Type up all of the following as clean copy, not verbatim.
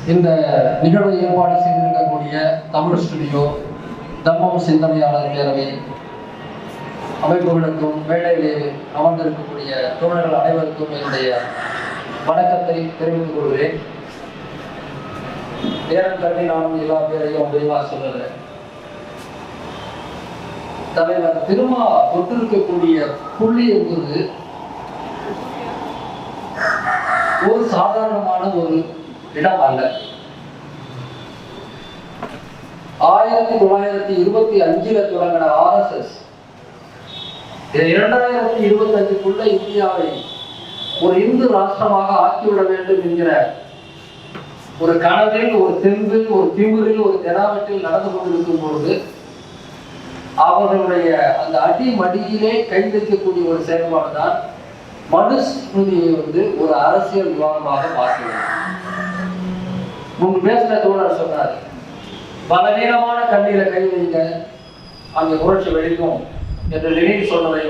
இந்த நிகழ்வை ஏற்பாடு செய்திருக்கக்கூடிய தமிழ் ஸ்டுடியோ, தம்மம் சிந்தனையாளர் பேரவை அமைப்புகளுக்கும் மேடையிலே அமர்ந்திருக்கக்கூடிய தோழர்கள் அனைவருக்கும் என்னுடைய வணக்கத்தை தெரிவித்துக் கொள்கிறேன். நேரம் கருதி நானும் எல்லா பேரையும் விரைவாக சொல்லுறேன். தலைவர் திருமா தொட்டிருக்கக்கூடிய புள்ளி என்பது ஒரு சாதாரணமான ஒரு இடம் அல்ல. 1925 தொடங்கின RSS 2025 இந்தியாவை ஒரு இந்து ராஷ்டிரமாக ஆக்கிவிட வேண்டும் என்கிற ஒரு கனவில், ஒரு தெம்பில், ஒரு திமிரில், ஒரு தெனாவட்டில் நடந்து கொண்டிருக்கும் பொழுது அவர்களுடைய அந்த அடிமடியிலே கை வைக்கக்கூடிய ஒரு செயல்பாடுதான் மனுஸ்மிருதியை ஒரு அரசியல் விவாதமாக மாற்றுவது. முன்பு பேசுற தோழர் சொன்னார், பலவீனமான கண்ணியில கை வைங்க, அங்கே புரட்சி வெடிக்கும் என்று லெனின் சொன்னதை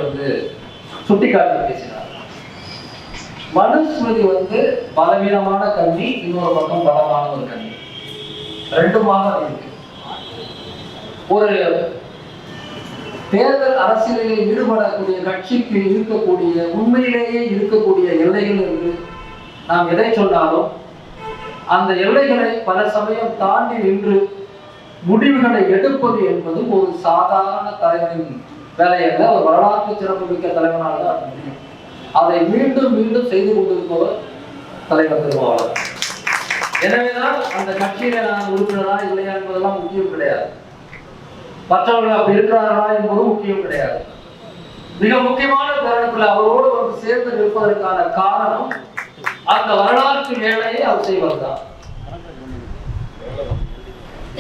சுட்டிக்காட்டி பேசினார். மனுஸ்மிருதி பலவீனமான கண்ணி, இன்னொரு பக்கம் பலமான ஒரு கண்ணி, ரெண்டுமாக இருக்கு. ஒரு தேர்தல் அரசியலில் ஈடுபடக்கூடிய கட்சிக்கு இருக்கக்கூடிய உண்மையிலேயே இருக்கக்கூடிய எல்லைகள் என்று நாம் எதை சொன்னாலும் அந்த எல்லைகளை பல சமயம் தாண்டி நின்று முடிவுகளை எடுப்பது என்பது ஒரு சாதாரண தலைவரின் வேலையல்ல. ஒரு வரலாற்று சிறப்புமிக்க தலைவனால் தான் முடியும். அதை மீண்டும் மீண்டும் செய்து கொண்டிருப்பவர் தலைவர் திருமாவளவன். எனவேதான் அந்த கட்சியில நான் உறுப்பினரா இல்லையா என்பதெல்லாம் முக்கியம் கிடையாது. மற்றவர்கள் அப்படி இருக்கிறார்களா என்பதும் முக்கியம் கிடையாது. மிக முக்கியமான தருணத்தில் அவரோடு சேர்ந்து நிற்பதற்கான காரணம் அந்த வரலாற்று வேலையை அவர் செய்வதுதான்.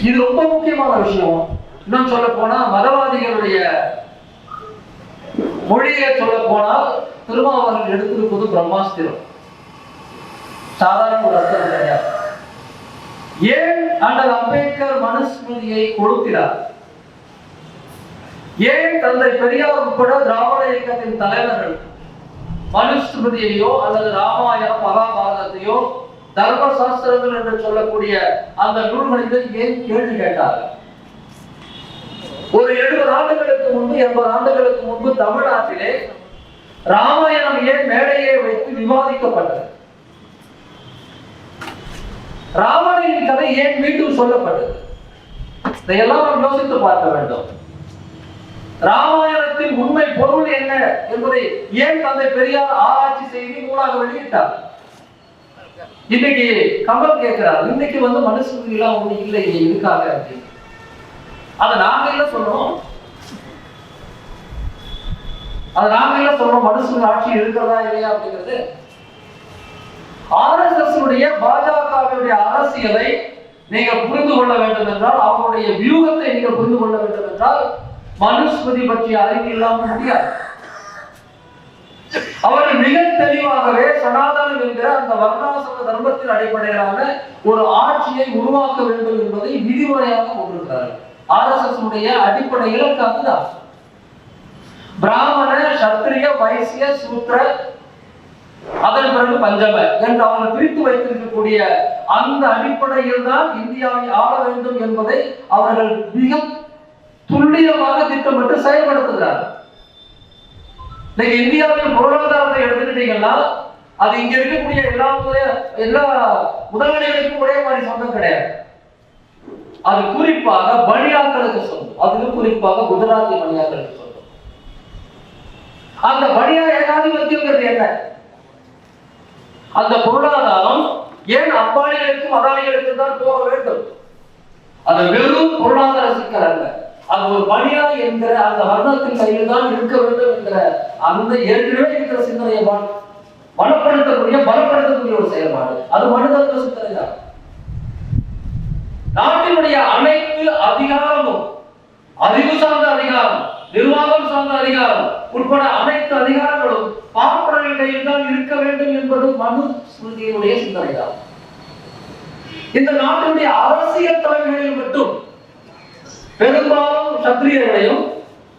இது ரொம்ப முக்கியமான விஷயம். இன்னும் சொல்ல போனா மதவாதிகளுடைய மொழியை சொல்ல போனால் திருமாவளவன் எடுத்திருப்பது பிரம்மாஸ்திரம், சாதாரண ஒரு அர்த்தம் கிடையாது. ஏன் அண்ணல் அம்பேத்கர் மனுஸ்மிருதியை கொளுத்தினார்? ஏன் தந்தை பெரியார் உட்பட திராவிட இயக்கத்தின் தலைவர்கள் மனுஸ்மிருதியையோ அல்லது ராமாயணம் மகாபாரதத்தையோ தர்ம சாஸ்திரங்கள் என்று சொல்லக்கூடிய அந்த நூல்களில் ஏன் கேள்வி கேட்டார்கள்? ஒரு 70 ஆண்டுகளுக்கு முன்பு 80 ஆண்டுகளுக்கு முன்பு தமிழ்நாட்டிலே ராமாயணம் ஏன் மேடையை வைத்து விவாதிக்கப்பட்டது? ராவணனின் கதை ஏன் மீண்டும் சொல்லப்பட்டது? இதையெல்லாம் நாம் யோசித்து பார்க்க வேண்டும். ராமாயணத்தின் உண்மை பொருள் என்ன என்பதை ஏன் தந்தை பெரியார் ஆராய்ச்சி செய்து நூலாக வெளியிட்டார்? இன்னைக்கு கமல் கேட்கிறார், இன்னைக்கு மனுஸ்மிருதி எல்லாம் ஒண்ணு இல்லை, இருக்காங்க அப்படின்னு. அதை நாங்க என்ன சொல்றோம்? மனுஸ்மிருதி ஆட்சி இருக்கிறதா இல்லையா அப்படிங்கிறது. RSS பாஜகவுடைய அரசியலை நீங்கள் புரிந்து கொள்ள வேண்டும் என்றால், அவருடைய வியூகத்தை நீங்கள் புரிந்து கொள்ள வேண்டும் என்றால் மனுஸ்மிருதி பற்றிய அறிவு இல்லாமல் முடியாது. அவர்கள் மிக தெளிவாகவே சனாதனம் என்கிற அந்த வர்ணாசிரம தர்மத்தின் அடிப்படையிலான ஒரு ஆட்சியை உருவாக்க வேண்டும் என்பதை விதிமுறையாக கொண்டிருக்கிறார்கள். RSS அடிப்படை இலக்கு அதுதான். பிராமண, சத்திரிய, வைசிய, சூத்திர, அதன் பிறகு பஞ்சம என்று அவர்கள் பிரித்து வைத்திருக்கக்கூடிய அந்த அடிப்படையில் தான் இந்தியாவை ஆள வேண்டும் என்பதை அவர்கள் மிக துல்லியமாக திட்டமிட்டு செயல்படுத்துகிறார்கள். இன்னைக்கு இந்தியாவின் பொருளாதாரத்தை எடுத்துக்கிட்டீங்கன்னா அது இங்க இருக்கக்கூடிய எல்லா முதலாளிகளுக்கும் ஒரே மாதிரி சொந்தம் கிடையாது. அது குறிப்பாக பனியாக்களுக்கு சொந்தம். அதிலும் குறிப்பாக குஜராத்தி பனியாக்களுக்கு சொந்தம். அந்த பனியா ஏகாதிபத்தியங்கிறது என்ன? அந்த பொருளாதாரம் ஏன் அம்பானிகளுக்கும் அதானிகளுக்கு தான் போக வேண்டும்? அது வெறும் பொருளாதார சிக்கல் அல்ல. அது ஒரு பனியா என்கிற அந்த வர்ணத்தின் கையில் தான் இருக்க வேண்டும் என்கிற அந்த ஏற்கனவே இருக்கிற சிந்தனையை பலப்படுத்தக்கூடிய ஒரு செயல்பாடு. அது மனிதர்க சிந்தனை தான். நாட்டினுடைய அனைத்து அதிகாரமும், அறிவு சார்ந்த அதிகாரம், நிர்வாகம் சார்ந்த அதிகாரம் உட்பட அனைத்து அதிகாரங்களும் பார்ப்பனர்கள் கையில் தான் இருக்க வேண்டும் என்பது மனுஸ்மிருதியினுடைய சிந்தனை தான். இந்த நாட்டினுடைய அரசியல் தலைமைகளில் மட்டும் பெரும்பாலும் சத்திரியர்களையும்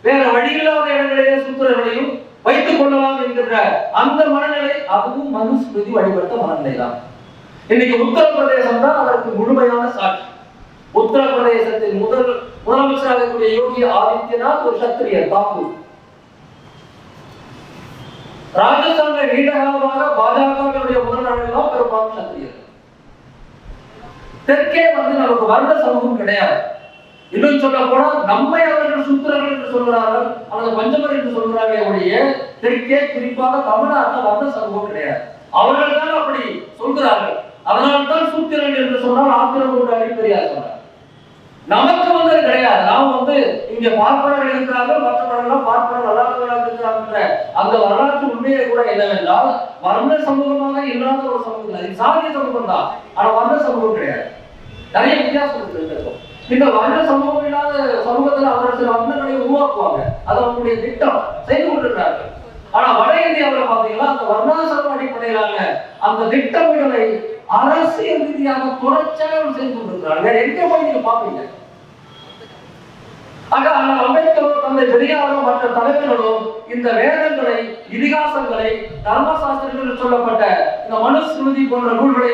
வேற வழியில்லாத இடங்களிலே சூத்திரர்களையும் வைத்துக் கொள்ளலாம் என்கிற அந்த மனநிலை, அதுவும் மனுஸ்மிருதி வழிபட்ட மனநிலை தான். இன்னைக்கு உத்தரப்பிரதேசம் தான் அதற்கு முழுமையான சாட்சி. உத்தரப்பிரதேசத்தின் முதலமைச்சராக இருக்கக்கூடிய யோகி ஆதித்யநாத் ஒரு சத்திரியர் தாக்கூர். ராஜஸ்தானில் நீண்ட காலமாக பாஜகவினுடைய முதல்வர்கள் பெரும்பாலும் சத்திரியர். தெற்கே நமக்கு வர்ண சமூகம் கிடையாது. இன்னும் சொல்ல போனா நம்மை அவர்கள் சூத்திரர்கள் என்று சொல்கிறார்கள் அல்லது பஞ்சமர் என்று சொல்கிறார்கள் ஒழிய தெற்கே குறிப்பாக தமிழ்நாட்டில் வர்ண சமூகம் கிடையாது. அவர்கள் தான் அப்படி சொல்கிறார்கள். அதனால்தான் சூத்திரன் என்று சொன்னால் ஆத்திரம் கொண்டாடி பெரியார் சொன்னார். நமக்கு கிடையாது. நாம் இங்க பார்ப்பனர்கள் இருக்கிறார்கள், மற்றவர்கள் பார்ப்பனர் அல்லாதவர்களாக இருக்கிறாங்க. அந்த வரலாற்று உண்மையை கூட என்னவென்றால் வர்ண சமூகமாக இல்லாத ஒரு சமூகம், அது சாதிய சமூகம் தான். ஆனா வர்ண சமூகம் கிடையாது. நிறைய வித்தியாசம் இருக்கிறது. இந்த வர்ண சமூகம் இல்லாத சமூகத்தில் அவர்கள் சில வர்ணங்களை உருவாக்குவாங்க. அது அவங்களுடைய திட்டம் செய்து கொண்டிருக்கிறார்கள். ஆனா வட இந்தியாவில் பாத்தீங்கன்னா அந்த வர்ணாசிரம அடிப்படையிலான அந்த திட்டமிடலை அரசியல் ரீதியாக தொடர்ச்சியாக செய்து கொண்டிருக்கிறார்கள். எங்க போய் நீங்க பாப்பீங்க? ஆக அம்பேத்கரோ தந்தை பெரியாரோ மற்ற தலைவர்களோ இந்த வேதங்களை, இதிகாசங்களை, தர்மசாஸ்திரங்கள் சொல்லப்பட்ட இந்த மனுஸ்மிருதி போன்ற நூல்களை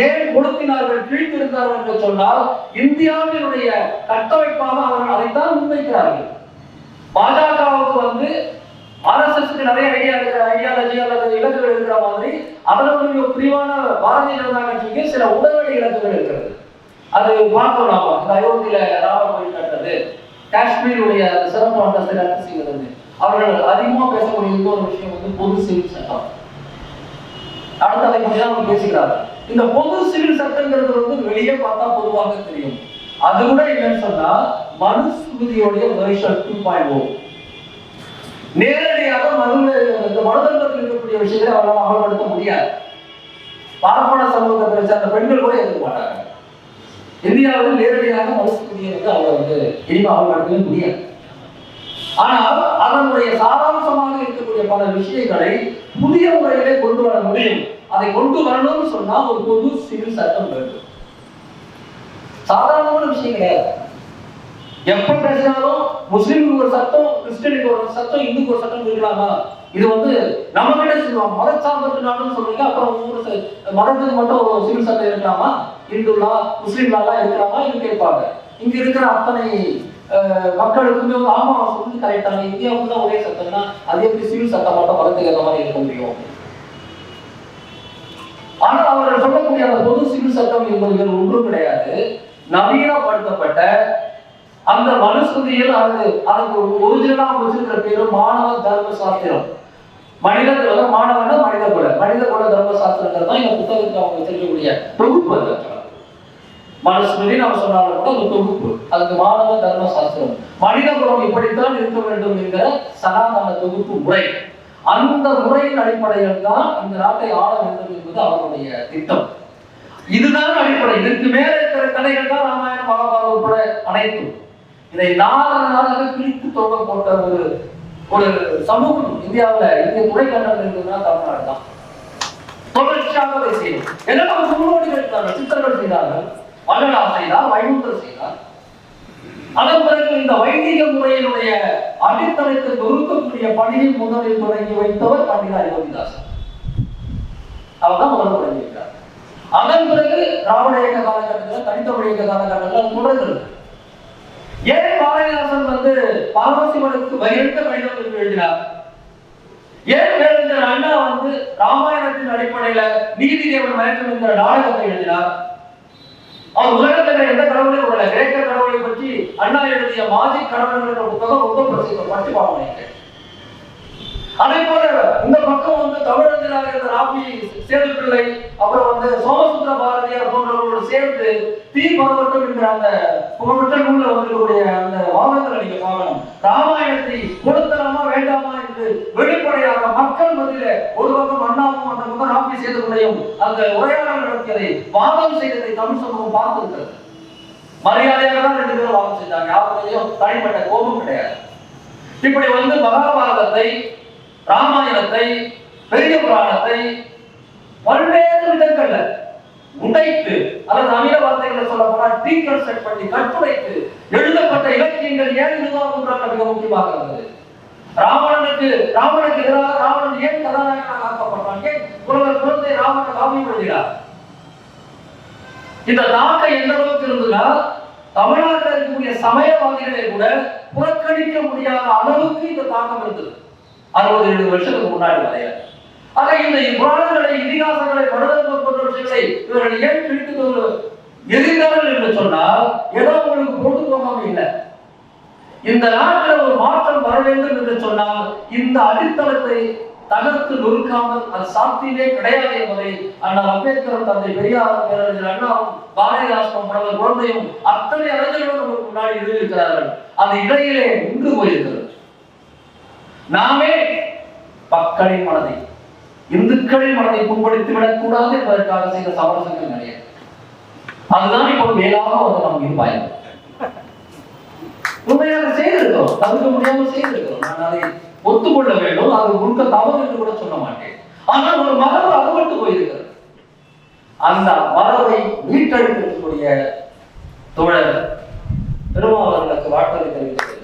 ஏன் கொடுத்தினார்கள், கிழித்திருந்தார்கள் என்று சொன்னால் இந்தியாவினுடைய கட்டமைப்பாக அவர்கள் அதைத்தான் முன்வைக்கிறார்கள். பாஜகவுக்கு RSSக்கு நிறைய ஐடியாலஜி அல்லது இலக்குகள் இருக்கிற மாதிரி அதனுடைய பிரிவான பாரதிய ஜனதா கட்சிக்கு சில உடனடி இலக்குகள் இருக்கிறது. அது பார்க்கணும். நாம இந்த அயோத்தியில ராமர் கோயில் கட்டுறது, காஷ்மீருடைய சிறப்பு அந்தஸ்தை ரத்து செய்வது, அவர்கள் அதிகமா பேசக்கூடிய இன்னொரு விஷயம் பொது சிவில் சட்டம். அடுத்த தலைமுறைதான் அவங்க பேசுகிறாங்க. இந்த பொது சிவில் சட்டங்கிறது வெளியே பார்த்தா பொதுவாக தெரியும். அது கூட என்னன்னு சொன்னா மனுஸ்மிருதியோடைய வெர்ஷன் 2.0 நேரடியாக மனுதர்மத்தில் இருக்கக்கூடிய விஷயங்களை அவர்களால் அமல்படுத்த முடியாது. பார்ப்பன சமூகத்தை சேர்ந்த பெண்கள் கூட எதிர்க்க மாட்டாங்க. இந்தியாவில் நேரடியாக மனுஸ்மிருதியை அவங்க இனிமே அமல்படுத்தவே முடியாது. ஆனால் அதனுடைய சாராம்சமாக இருக்கக்கூடிய பல விஷயங்களை புதிய முறையிலே கொண்டு வர முடியும். அதை கொண்டு வரணும்னு சொன்னா ஒரு பொது சிவில் சட்டம் வேண்டும். சாதாரணமான விஷயம் கிடையாது. எப்ப பேசினாலும் முஸ்லிமுக்கு ஒரு சட்டம், கிறிஸ்டியனுக்கு ஒரு சட்டம், இந்துக்கு ஒரு சட்டம் இருக்கலாமா? இது நம்ம கிட்ட சொல்லுவாங்க மதச்சார்பற்ற நாடுன்னு சொல்றீங்க. அப்புறம் ஒவ்வொரு மதத்துக்கு மட்டும் ஒரு சிவில் சட்டம் இருக்கலாமா? இந்துலா முஸ்லீம் லாலாம் இருக்கலாமா என்று கேட்பாங்க. இங்க இருக்கிற அத்தனை மக்களுக்குமே ஆமா சொல்லி கரெக்டாங்க. இந்தியாவுக்கு தான் ஒரே சட்டம்னா அது எப்படி சிவில் சட்டம் மட்டும் மதத்துக்கு ஏற்ற மாதிரி இருக்க முடியும்? ஆனால் அவர்கள் சொல்லக்கூடிய அந்த பொது சிவில் சட்டம் என்பது ஒன்றும் கிடையாது. நவீனப்படுத்தப்பட்ட அந்த மனுஸ்மிருதியில் அதுக்கு ஒரிஜினலா வச்சிருக்கிற பேரு மாணவ தர்ம சாஸ்திரம். மனித மாணவன மனித குல தர்ம சாஸ்திரங்கள் தான் இந்த புத்தகத்துக்கு அவங்க வச்சிருக்கக்கூடிய தொகுப்பு. மனுஸ்மிருதி நம்ம சொன்னாலும் கூட ஒரு தொகுப்பு. அதுக்கு மாணவ தர்ம சாஸ்திரம், மனித குலம் இப்படித்தான் இருக்க வேண்டும் என்கிற சனாதன தொகுப்பு முறை. அந்த முறையின் அடிப்படையில் தான் இந்த நாட்டை ஆள வேண்டும் என்பது அவருடைய திட்டம். இதுதான் அடிப்படை. இதற்கு மேல இருக்கிற கதைகள் தான் ராமாயணம், மகாபாரதம் உட்பட அனைத்தும். இதை நாளாக பிரித்து தொங்க போட்ட ஒரு சமூகம் இந்தியாவில், இந்திய துணைக்கண்டம் இருக்குதுன்னா தமிழ்நாடு தான். தொடர்ச்சியாக அதை செய்யும். என்னென்ன முன்னோடிகள் இருக்கிறார்கள், சித்தர்கள் செய்தார்கள், வள்ளலார் செய்தார், வைகுந்தர் செய்தார். அதன் பிறகு இந்த வைதிக முறையினுடைய அடித்தளத்தை நொறுக்கக்கூடிய பணியை முதலில் தொடங்கி வைத்தவர் பண்டித அயோத்திதாசன். அவர் தான் முதல்ல தொடங்கி வைக்கிறார். அதன் பிறகு திராவிட இயக்க காலகட்டத்தில், தனித்தமிழ் இயக்க காலகட்டத்தில் தொடர்ந்து ஏன் பாரதிதாசன் பரமசிவனுக்கு வயிற்ற கடிதம் என்று எழுதினார்? ஏன் பேரறிஞர் அண்ணா ராமாயணத்தின் அடிப்படையில நீதி தேவன் மயக்கம் என்கிற நாடகத்தை எழுதினார்? அவர் உலகத்தில் எந்த கடவுளையும் விடல. கிரேக்க கடவுளை பற்றி அண்ணா எழுதிய மாஜிக் கடவுள் என்ற புத்தகம் ரொம்ப பிரசித்தம். பற்றி பாவனைக்கு அதே போல இந்த பக்கம் தமிழர்களாக இருந்த ராபி சேதுப்பிள்ளை, அப்புறம் சோமசுந்தர பாரதியார் போன்றவர்களோடு சேர்ந்து தீ பரவட்டும் என்ற அந்த புகழ்பெற்ற நூல்ல இருக்கக்கூடிய அந்த வாதங்களை நீங்க பார்க்கணும். ராமாயணத்தை கொடுத்தலாமா வேண்டாமா என்று வெளிப்படையாக மக்கள் மத்தியில ஒரு பக்கம் அண்ணாவும் அந்த பக்கம் ராபி சேதுப்பிள்ளையும் அந்த உரையாடல் நடத்தியதை, வாதம் செய்ததை தமிழ் சமூகம் பார்த்திருக்கிறது. மரியாதையாக தான் ரெண்டு பேரும் வாதம் செஞ்சாங்க. யாருக்கையும் தனிப்பட்ட கோபம் கிடையாது. இப்படி மகாபாரதத்தை, ராமாயணத்தை, பெரிய புராணத்தை பல்வேறு விதங்கள்ல உடைத்து, அல்லது நவீன வார்த்தைகளை சொல்ல போனா டீகன்ஸ்ட்ரக்ட் பண்ணி கட்டுரைத்து எழுதப்பட்ட இலக்கியங்கள் ஏன் இதுதான் மிக முக்கியமாக இருந்தது. ராவணனுக்கு எதிராக ராவணன் ஏன் கதாநாயகனாக ஆக்கப்பட்டான்? ஏன் குழந்தை ராவண காவியம் எழுதினார்? இந்த தாக்கம் எந்த அளவுக்கு இருந்ததுன்னா தமிழ்நாட்டில் இருக்கக்கூடிய சமயவாதிகளை கூட புறக்கணிக்க முடியாத அளவுக்கு இந்த தாக்கம் இருந்தது 60-70 வருஷத்துக்கு முன்னாடி வரைய. ஆக இந்த புராணங்களை, இதிகாசங்களை, மனிதர்கள் போன்ற விஷயங்களை இவர்கள் ஏன் பிடித்து எதிர்த்தார்கள் என்று சொன்னால் ஏதோ உங்களுக்கு பொழுதுபோகாம இல்லை. இந்த நாட்டில் ஒரு மாற்றம் வர வேண்டும் என்று சொன்னால் இந்த அடித்தளத்தை தகர்த்து நொறுக்காமல் அது சாத்தியமே கிடையாது என்பதை அண்ணல் அம்பேத்கரும், தந்தை பெரியாரும், பேரறிஞர் அண்ணாவும், பாரதிதாசனும், புலவர் குழந்தையும் அத்தனை அறிஞர்களும் நமக்கு முன்னாடி எழுதியிருக்கிறார்கள். அது இடையிலே நின்று போயிருக்கிறது. நாமே மக்களின் மனதை, இந்துக்களின் மனதை புண்படுத்தி விடக் கூடாது என்பதற்காக செய்த சமரசங்கள் நிறைய. அதுதான் இப்போ மேலாக வந்து நாம் இருப்பாய் உண்மையாக செய்திருக்கிறோம், தவிர்க்க முடியாமல் செய்திருக்கிறோம். நான் அதை ஒத்துக்கொள்ள வேண்டும். அது முழுக்க தவறு என்று கூட சொல்ல மாட்டேன். ஆனால் ஒரு மரபு அறுபட்டு போயிருக்கிறது. அந்த மரபை மீட்டெடுக்கக்கூடிய தோழர் பெருமாவர்களுக்கு வாழ்த்து தெரிவிக்கிறது.